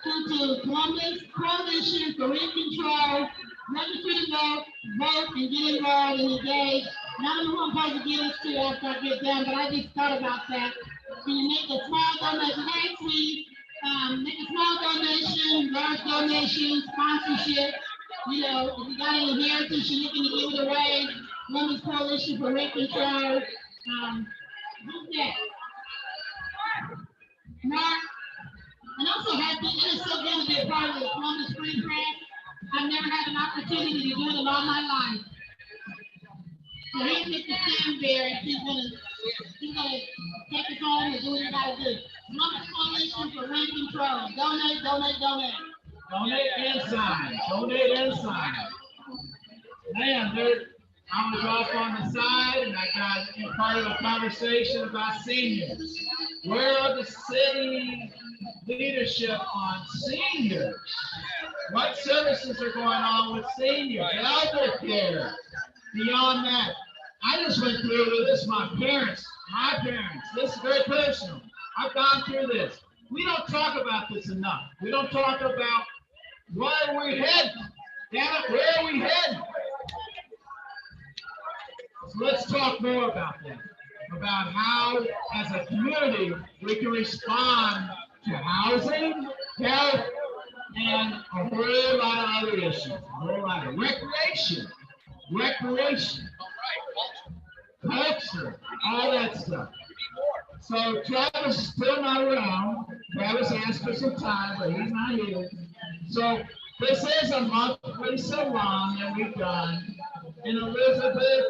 to Columbus Coalition for Rent Control. Register to vote, and get involved in the day. And I don't know who I'm supposed to get this to after I get done, but I just thought about that. Can you make a small donation? Hey, sweet. Make a small donation, large donation, sponsorship. You know, if you got any inheritance you're looking to give it away, Columbus Coalition for Rent Control. Who's that? Mark. And also happy, it is so good to be a part of the Columbus Free Press. I've never had an opportunity to do it in all my life. So here's Mr. Stanberry. He's gonna take us home and do what he gotta do. Columbus Coalition for Rent Control. Donate, donate, donate. Donate and sign. Donate and sign. Man, I was off on the side and I got part of a conversation about seniors. Where are the city leadership on seniors? What services are going on with seniors? Elder care. Beyond that, I just went through with this. My parents. This is very personal. I've gone through this. We don't talk about this enough. We don't talk about where we're heading. Damn it, where are we heading? So let's talk more about that. About how, as a community, we can respond to housing, health, and a whole lot of other issues. A whole lot of recreation, culture, all that stuff. So Travis is still not around. Travis asked for some time, but he's not here. So this is a monthly salon that we've done. And Elizabeth,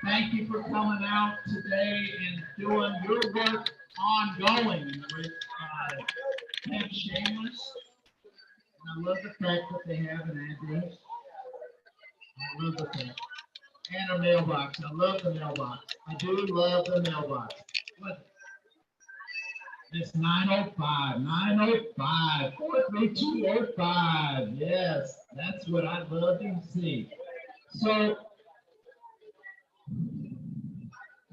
thank you for coming out today and doing your work ongoing with Camp Shameless. I love the fact that they have an address. I love the fact. And a mailbox. I love the mailbox. I do love the mailbox. What? It's 905, 905, 43205. Yes, that's what I love to see. So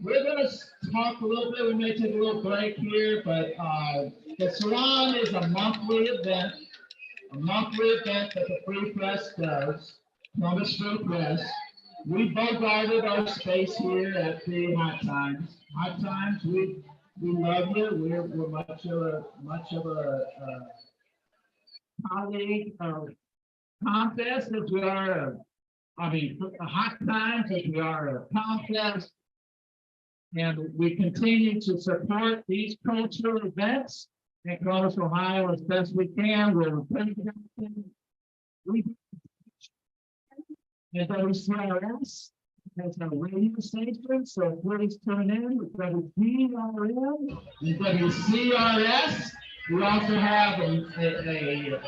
we're going to talk a little bit. We may take a little break here, but the Salon is a monthly event that the Free Press does, Columbus Free Press. We bogarted our space here at the Hot Times. Hot Times, we love you. We're much of a colleague of contest as we are a Hot Times as we are a contest. And we continue to support these cultural events in Columbus, Ohio, as best we can. We're and WCRS has a radio station, so please tune in with WCRN and WCRS. We also have a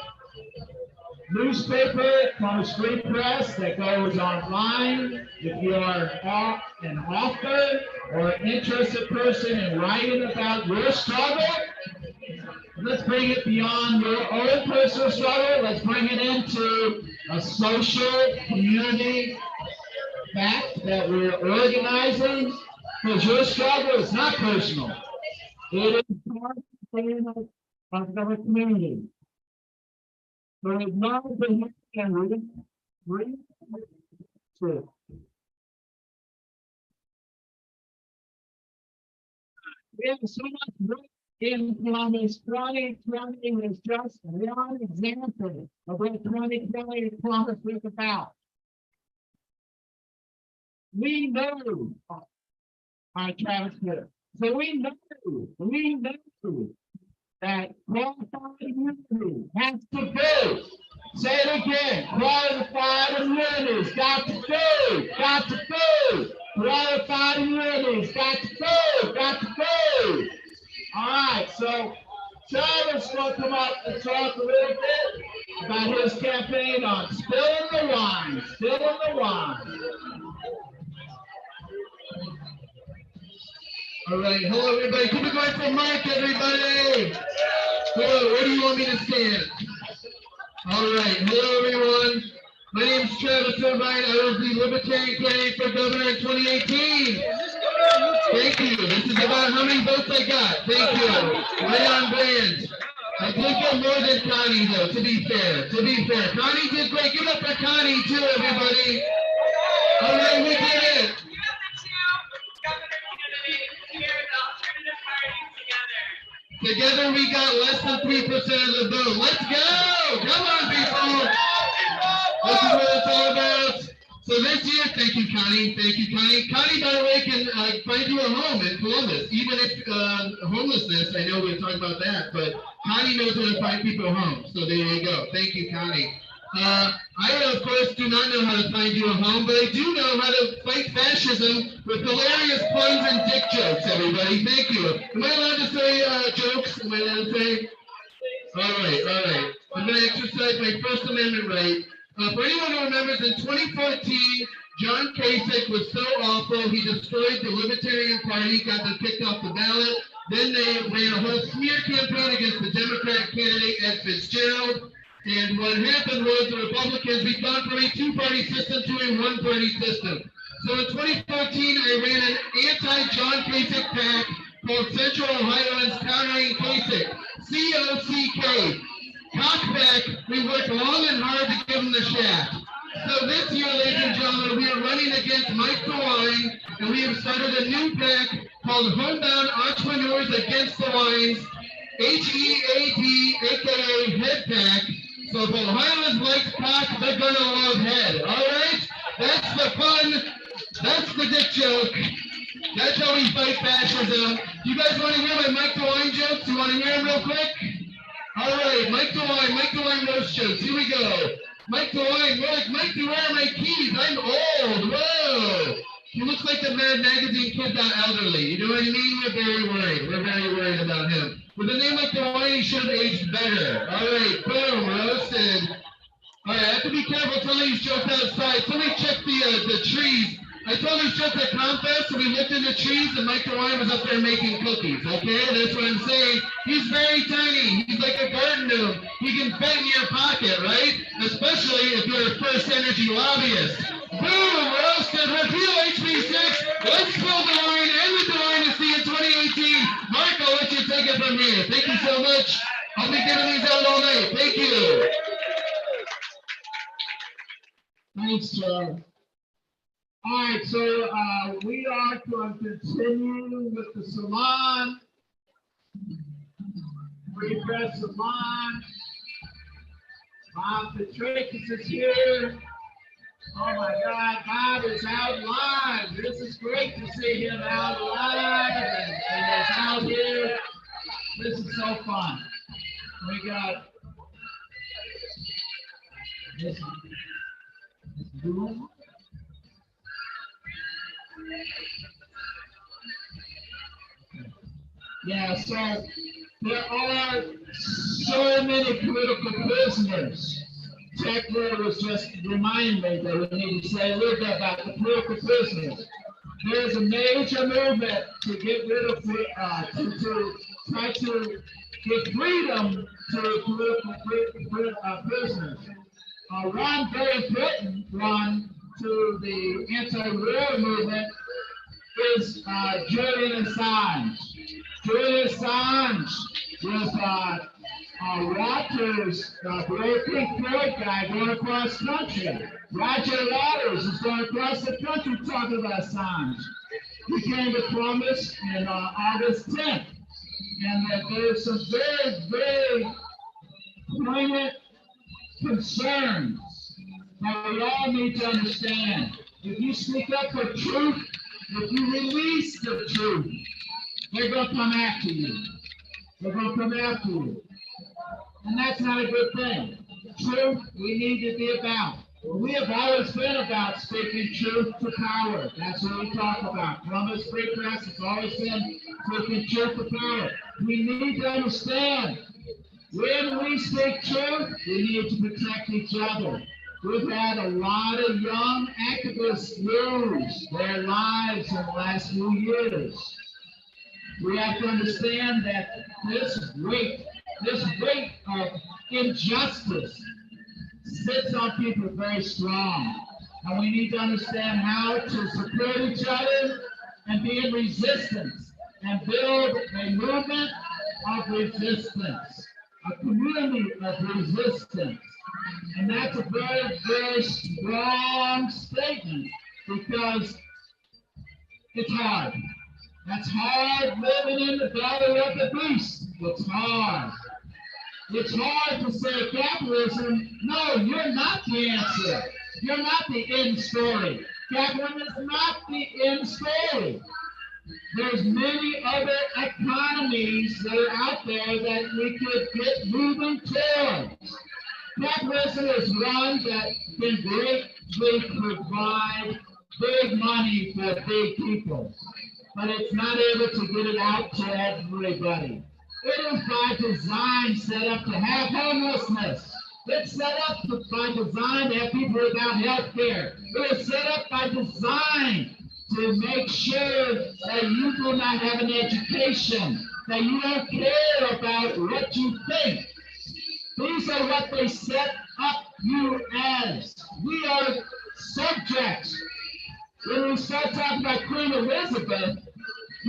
newspaper, Columbus Free Press, that goes online. If you are an author or an interested person in writing about your struggle, let's bring it beyond your own personal struggle. Let's bring it into a social community fact that we're organizing, because your struggle is not personal. It is part of the community. So acknowledge the and read through. We have so much work in Columbus. 2020 is just one example of what 2020 Columbus was about. We know, Travis here. So we know that qualified immunity has to go. Say it again, qualified immunity's got to go. Qualified immunity's got to go. All right, so Travis will come up and talk a little bit about his campaign on spilling the wine. All right, hello everybody. Keep it going for Mike, everybody. Hello, where do you want me to stand? All right, hello everyone. My name is Travis Irvine. I was the Libertarian candidate for governor in 2018. Thank you. This is about how many votes I got. Thank you. Right on brand. I did get more than Connie, though, to be fair. Connie did great. Give it up for Connie, too, everybody. All right, we did it. Together we got less than 3% of the vote. Let's go! Come on, people! This is what it's all about. So this year, thank you, Connie. Connie, by the way, can find you a home in Columbus. Even if homelessness, I know we're talking about that, but Connie knows how to find people homes. So there you go. Thank you, Connie. I, of course, do not know how to find you a home, but I do know how to fight fascism with hilarious puns and dick jokes, everybody. Thank you. Am I allowed to say jokes? Am I allowed to say? All right. I'm going to exercise my First Amendment right. For anyone who remembers, in 2014, John Kasich was so awful, he destroyed the Libertarian Party, got them kicked off the ballot. Then they ran a whole smear campaign against the Democratic candidate, Ed Fitzgerald. And what happened was the Republicans, we've gone from a two-party system to a one-party system. So in 2014, I ran an anti-John Kasich PAC called Central Ohioans Countering Kasich, COCK. Cockback, we worked long and hard to give them the shaft. So this year, ladies and gentlemen, we are running against Mike DeWine, and we have started a new PAC called Homebound Entrepreneurs Against the Wines, HEAD, aka Head PAC. So if Ohioans like cock, they're gonna love head. All right? That's the fun. That's the dick joke. That's how we fight fascism. You guys want to hear my Mike DeWine jokes? You want to hear them real quick? All right, Mike DeWine roast jokes. Here we go. Mike DeWine, Mike, where are my keys? I'm old. Whoa. He looks like the Mad Magazine kid got elderly. You know what I mean? We're very worried. We're very worried about him. With a name like Dwayne, he should have aged better. All right, boom, roasted. All right, I have to be careful telling these jokes outside. Somebody check the trees. I told these jokes at Confest, and we looked in the trees, and Mike DeWine was up there making cookies, okay? That's what I'm saying. He's very tiny. He's like a garden gnome. He can fit in your pocket, right? Especially if you're a First Energy lobbyist. Boom, roasted, repeal HB6. Let's kill DeWine and the DeWine in 2018. Mark, I'll let you take it from here. Thank you so much. I'll be giving these out all night. Thank you. Thanks, Joe. All right, so we are going to continue with the Salon. Free Press Salon. Bob Petrikis is here. Oh my God, Bob is out live. This is great to see him out live and he's out here. This is so fun. We got this boom. Yeah, so there are so many political prisoners. Techler was just reminding me that we need to say a little bit about the political prisoners. There's a major movement to get rid of, to try to give freedom to political prisoners. Ron Barry Clinton, Ron, to the anti-war movement, is Julian Assange. Julian Assange was Rogers, the Pink Floyd guy going across country. Roger Waters is going across the country talking about Assange. He came to Columbus on August 10th. And there's some very, very poignant concerns that we all need to understand. If you speak up for truth, if you release the truth, they're going to come after you. They're going to come after you. And that's not a good thing. Truth, we need to be about. We have always been about speaking truth to power. That's what we talk about. Columbus Free Press has always been speaking truth to power. We need to understand, when we speak truth, we need to protect each other. We've had a lot of young activists lose their lives in the last few years. We have to understand that this weight of injustice sits on people very strong. And we need to understand how to support each other and be in resistance and build a movement of resistance, a community of resistance. And that's a very, very strong statement because it's hard. That's hard living in the belly of the beast. It's hard. It's hard to say capitalism, no, you're not the answer. You're not the end story. Capitalism is not the end story. There's many other economies that are out there that we could get moving towards. Capitalism is one that can greatly provide big money for big people, but it's not able to get it out to everybody. It is by design set up to have homelessness. It's set up by design to have people without health care. It is set up by design to make sure that you do not have an education, that you don't care about what you think. These are what they set up you as. We are subjects. When we start talking about Queen Elizabeth,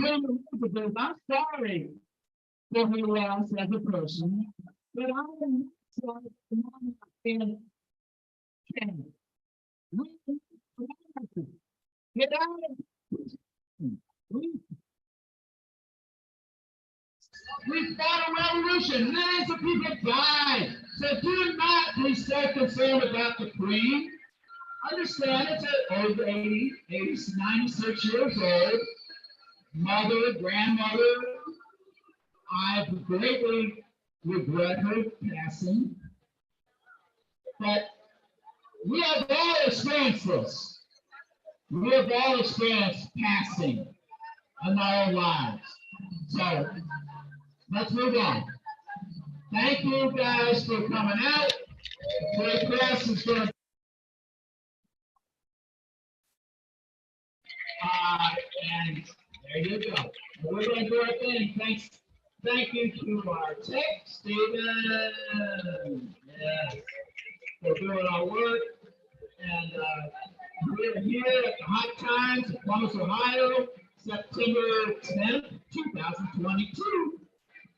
I'm sorry for her loss as a person, but I'm sorry for not being king. Get out of we fought a revolution. Millions of people died. So do not be so concerned about the Queen. Understand it's an old 80, 96 years old, mother, grandmother. I greatly regret her passing. But we have all experienced this. We have all experienced passing in our own lives. So let's move on. Thank you guys for coming out. Great class is going to and there you go. We're going to do our thing. Thank you to our tech, Stephen. Yes, for doing our work. And we're here at the Hot Times in Columbus, Ohio, September 10th, 2022.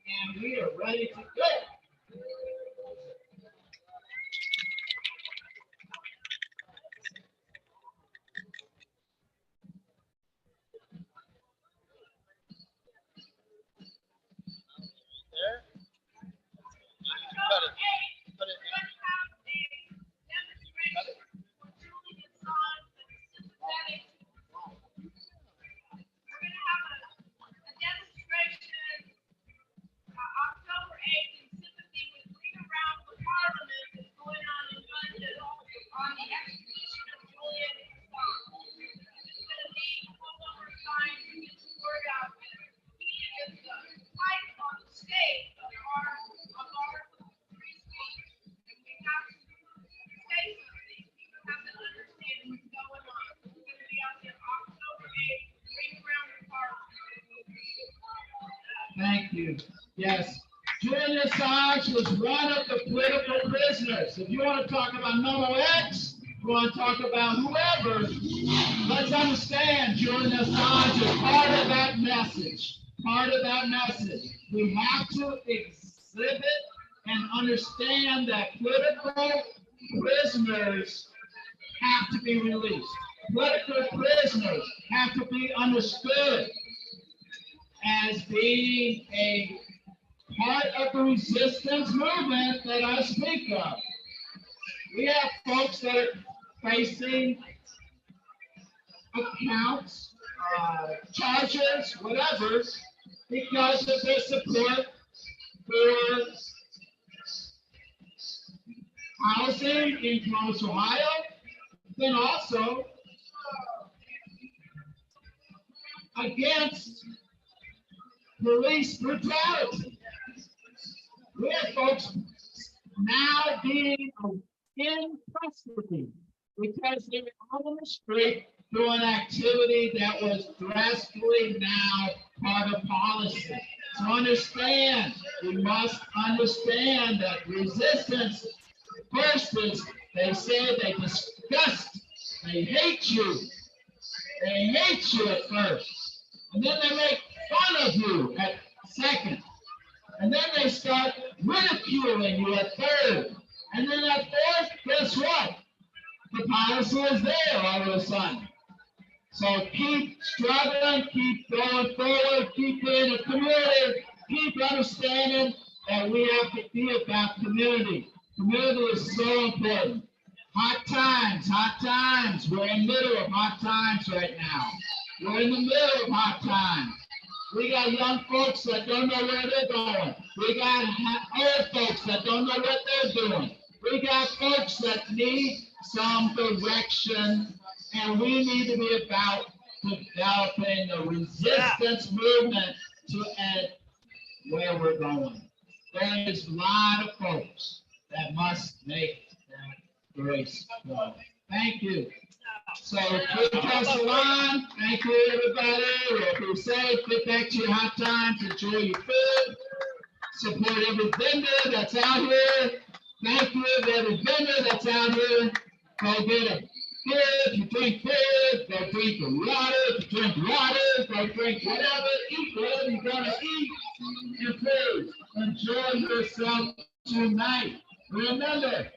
And we are ready to go. October 8th in sympathy with Bring Around the Parliament is going on in London on the execution of Julian Assange. It's going to be a whole number of times to get the word out there. He is the type on the stage of our free speech. And we have to say something. People have to understand what's going on. It's going to be out there October 8th. Bring Around the Parliament. Thank you. Yes. Julian Assange was one of the political prisoners. If you want to talk about number X, you want to talk about whoever, let's understand Julian Assange is part of that message. Part of that message. We have to exhibit and understand that political prisoners have to be released. Political prisoners have to be understood as being a part of the resistance movement that I speak of. We have folks that are facing accounts, charges, whatever, because of their support for housing in Columbus, Ohio, then also against police brutality. We have folks now being in custody because they were on the street doing activity that was drastically now part of policy. So understand, we must understand that resistance first is they say they disgust, they hate you. They hate you at first. And then they make fun of you at second. And then they start ridiculing you at third. And then at fourth, guess what? The policy is there all of a sudden. So keep struggling, keep going forward, keep being a community, keep understanding that we have to be about community. Community is so important. Hot times, hot times. We're in the middle of hot times right now. We're in the middle of hot times. We got young folks that don't know where they're going. We got old folks that don't know what they're doing. We got folks that need some direction, and we need to be about developing the resistance movement to where we're going. There is a lot of folks that must make that grace flow. Thank you. So, Salon, thank you, everybody. We'll be safe. Get back to your hot times. Enjoy your food. Support every vendor that's out here. Thank you to every vendor that's out here. Go get a beer. If you drink beer, go drink water. If you drink water, go drink whatever. Eat whatever you're going to eat. And please, enjoy yourself tonight. Remember,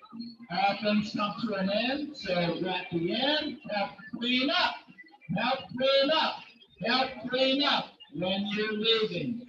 all things come to an end, so at the end, help clean up. Help clean up. Help clean up when you're leaving. Thank you.